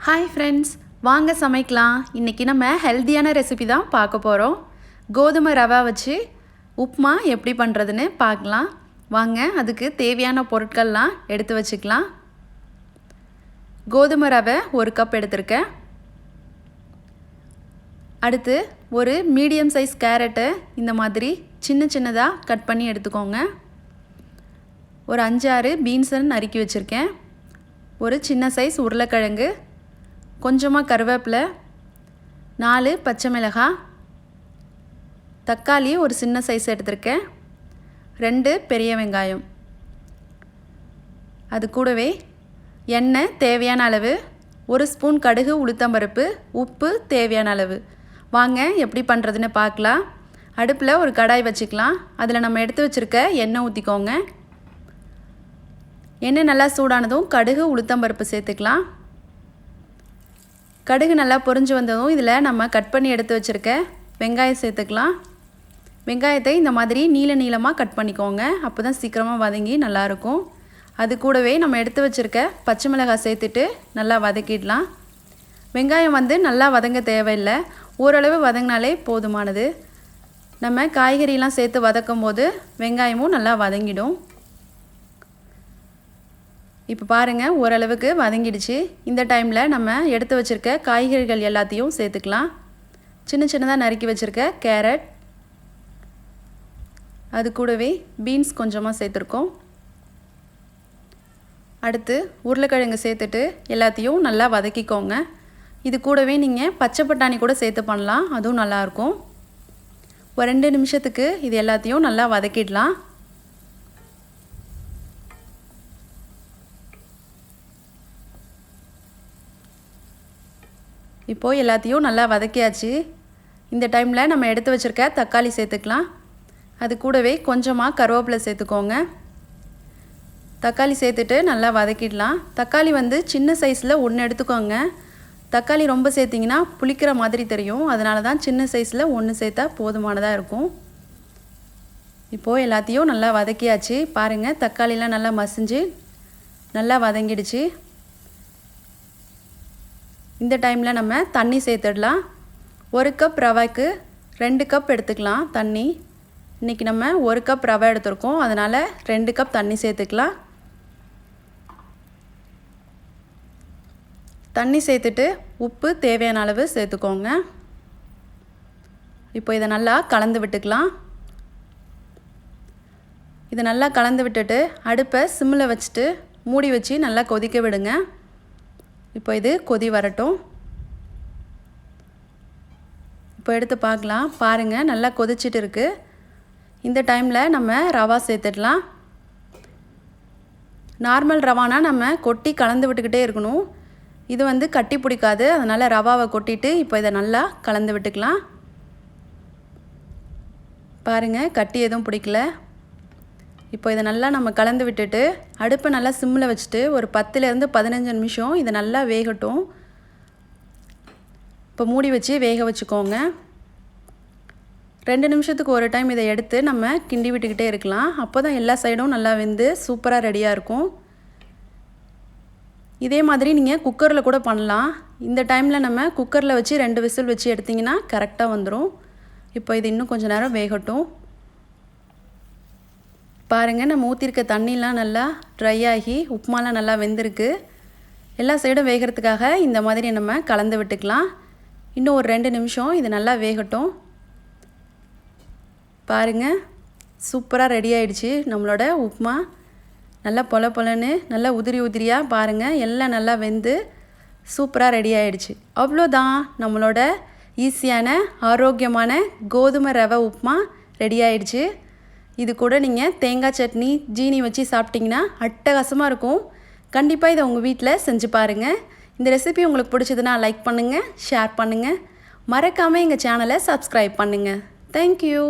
Hi friends, வாங்க சமைக்கலாம். இன்றைக்கி நம்ம ஹெல்த்தியான ரெசிபி தான் பார்க்க போகிறோம். கோதுமை ரவா வச்சு உப்புமா எப்படி பண்ணுறதுன்னு பார்க்கலாம். வாங்க, அதுக்கு தேவையான பொருட்கள்லாம் எடுத்து வச்சுக்கலாம். கோதுமை ரவை 1 கப் எடுத்திருக்கேன். அடுத்து ஒரு மீடியம் சைஸ் கேரட்டை இந்த மாதிரி சின்ன சின்னதாக கட் பண்ணி எடுத்துக்கோங்க. ஒரு 5-6 பீன்ஸை நறுக்கி வச்சுருக்கேன். ஒரு சின்ன சைஸ் உருளைக்கிழங்கு, கொஞ்சமாக கருவேப்பிலை, 4 பச்சை மிளகாய், தக்காளி ஒரு சின்ன சைஸ் எடுத்திருக்கேன், 2 பெரிய வெங்காயம். அது கூடவே எண்ணெய் தேவையான அளவு, 1 ஸ்பூன் கடுகு உளுத்தம்பருப்பு, உப்பு தேவையான அளவு. வாங்க எப்படி பண்ணுறதுன்னு பார்க்கலாம். அடுப்பில் ஒரு கடாய் வச்சுக்கலாம். அதில் நம்ம எடுத்து வச்சுருக்க எண்ணெய் ஊற்றிக்கோங்க. எண்ணெய் நல்லா சூடானதும் கடுகு உளுத்தம்பருப்பு சேர்த்துக்கலாம். கடுகு நல்லா பொரிஞ்சு வந்ததும் இதில் நம்ம கட் பண்ணி எடுத்து வச்சுருக்க வெங்காயம் சேர்த்துக்கலாம். வெங்காயத்தை இந்த மாதிரி நீளமாக கட் பண்ணிக்கோங்க. அப்போ தான் சீக்கிரமாக வதங்கி நல்லாயிருக்கும். அது கூடவே நம்ம எடுத்து வச்சுருக்க பச்சை மிளகாய் சேர்த்துட்டு நல்லா வதக்கிடலாம். வெங்காயம் நல்லா வதங்க தேவையில்லை, ஓரளவு வதங்கினாலே போதுமானது. நம்ம காய்கறியெலாம் சேர்த்து வதக்கும் போது வெங்காயமும் நல்லா வதங்கிடும். இப்போ பாருங்கள், ஓரளவுக்கு வதங்கிடுச்சு. இந்த டைமில் நம்ம எடுத்து வச்சுருக்க காய்கறிகள் எல்லாத்தையும் சேர்த்துக்கலாம். சின்ன சின்னதாக நறுக்கி வச்சுருக்க கேரட், அது கூடவே பீன்ஸ் கொஞ்சமாக சேர்த்துருக்கோம். அடுத்து உருளைக்கிழங்கு சேர்த்துட்டு எல்லாத்தையும் நல்லா வதக்கிக்கோங்க. இது கூடவே நீங்கள் பச்சை பட்டாணி கூட சேர்த்து பண்ணலாம், அதுவும் நல்லாயிருக்கும். ஒரு 2 நிமிஷத்துக்கு இது எல்லாத்தையும் நல்லா வதக்கிடலாம். இப்போது எல்லாத்தையும் நல்லா வதக்கியாச்சு. இந்த டைமில் நம்ம எடுத்து வச்சுருக்க தக்காளி சேர்த்துக்கலாம். அது கூடவே கொஞ்சமாக கருவேப்பிலை சேர்த்துக்கோங்க. தக்காளி சேர்த்துட்டு நல்லா வதக்கிடலாம். தக்காளி சின்ன சைஸில் 1 எடுத்துக்கோங்க. தக்காளி ரொம்ப சேர்த்திங்கன்னா புளிக்கிற மாதிரி தெரியும், அதனால தான் சின்ன சைஸில் 1 சேர்த்தா போதுமானதாக இருக்கும். இப்போது எல்லாத்தையும் நல்லா வதக்கியாச்சு. பாருங்கள், தக்காளிலாம் நல்லா மசிஞ்சு நல்லா வதங்கிடுச்சு. இந்த டைமில் நம்ம தண்ணி சேர்த்துடலாம். 1 கப் ரவைக்கு 2 கப் எடுத்துக்கலாம் தண்ணி. இன்றைக்கி நம்ம 1 கப் ரவை எடுத்துருக்கோம், அதனால் 2 கப் தண்ணி சேர்த்துக்கலாம். தண்ணி சேர்த்துட்டு உப்பு தேவையான அளவு சேர்த்துக்கோங்க. இப்போ இதை நல்லா கலந்து விட்டுக்கலாம். இதை நல்லா கலந்து விட்டுட்டு அடுப்பை சிம்மில் வச்சுட்டு மூடி வச்சு நல்லா கொதிக்க விடுங்க. இப்போ இது கொதி வரட்டும். இப்போ எடுத்து பார்க்கலாம். பாருங்கள், நல்லா கொதிச்சிட்டு இருக்குது. இந்த டைமில் நம்ம ரவா சேர்த்துடலாம். நார்மல் ரவானா நம்ம கொட்டி கலந்து விட்டுக்கிட்டே இருக்கணும். இது கட்டி பிடிக்காது, அதனால் ரவாவை கொட்டிட்டு இப்போ இதை நல்லா கலந்து விட்டுக்கலாம். பாருங்கள், கட்டி எதுவும் பிடிக்கல. இப்போ இதை நல்லா நம்ம கலந்து விட்டுட்டு அடுப்பை நல்லா சிம்மில் வச்சுட்டு ஒரு 10லேருந்து 15 நிமிஷம் இதை நல்லா வேகட்டும். இப்போ மூடி வச்சு வேக வச்சுக்கோங்க. 2 நிமிஷத்துக்கு ஒரு டைம் இதை எடுத்து நம்ம கிண்டி விட்டுக்கிட்டே இருக்கலாம். அப்போ தான் எல்லா சைடும் நல்லா வெந்து சூப்பராக ரெடியாக இருக்கும். இதே மாதிரி நீங்கள் குக்கரில் கூட பண்ணலாம். இந்த டைமில் நம்ம குக்கரில் வச்சு 2 விசில் வச்சு எடுத்திங்கன்னா கரெக்டாக வந்துடும். இப்போ இது இன்னும் கொஞ்சம் நேரம் வேகட்டும். பாருங்கள், நம்ம ஊற்றிருக்க தண்ணிலாம் நல்லா ட்ரை ஆகி உப்புமாலாம் நல்லா வெந்திருக்கு. எல்லா சைடும் வேகிறதுக்காக இந்த மாதிரி நம்ம கலந்து விட்டுக்கலாம். இன்னும் ஒரு 2 நிமிஷம் இது நல்லா வேகட்டும். பாருங்கள், சூப்பராக ரெடி ஆகிடுச்சு நம்மளோட உப்புமா. நல்லா பொல பொலன்னு நல்லா உதிரியாக பாருங்கள், எல்லாம் நல்லா வெந்து சூப்பராக ரெடி ஆகிடுச்சு. அவ்வளோதான், நம்மளோட ஈஸியான ஆரோக்கியமான கோதுமை ரவை உப்புமா ரெடி ஆகிடுச்சு. இது கூட நீங்கள் தேங்காய் சட்னி, ஜீனி வச்சு சாப்பிட்டிங்கன்னா அட்டகாசமாக இருக்கும். கண்டிப்பாக இதை உங்கள் வீட்டில் செஞ்சு பாருங்கள். இந்த ரெசிபி உங்களுக்கு பிடிச்சதுன்னா லைக் பண்ணுங்கள், ஷேர் பண்ணுங்கள். மறக்காமல் எங்கள் சேனலை சப்ஸ்கிரைப் பண்ணுங்கள். தேங்க்யூ.